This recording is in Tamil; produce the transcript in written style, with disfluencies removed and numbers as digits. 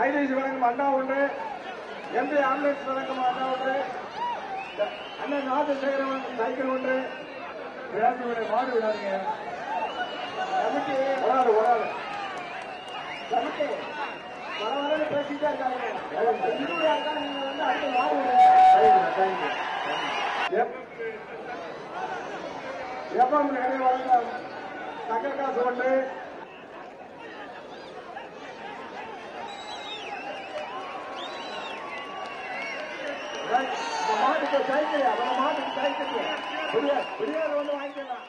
ஐடிசி வழங்கும் அண்ணா ஒன்று, எம்பி ஆம்புலன்ஸ் வழங்கும் அண்ணா ஒன்று, அண்ணன் ராஜசேகரன் சைக்கிள் ஒன்று. விழாக்களுடைய மாடு விடாதீங்க. கமிட்டி ஒரு கமிட்டி பரவாயில்ல பேசிட்டே இருக்காங்க. நீங்க வந்து அடுத்த மாடு எப்பம் வழங்கும் தங்க காசு ஒன்று. மாட்டுக்கு சைக்கிள், மாட்டுக்கு சைக்கிள் விடியாது வந்து வாங்கிக்கலாம்.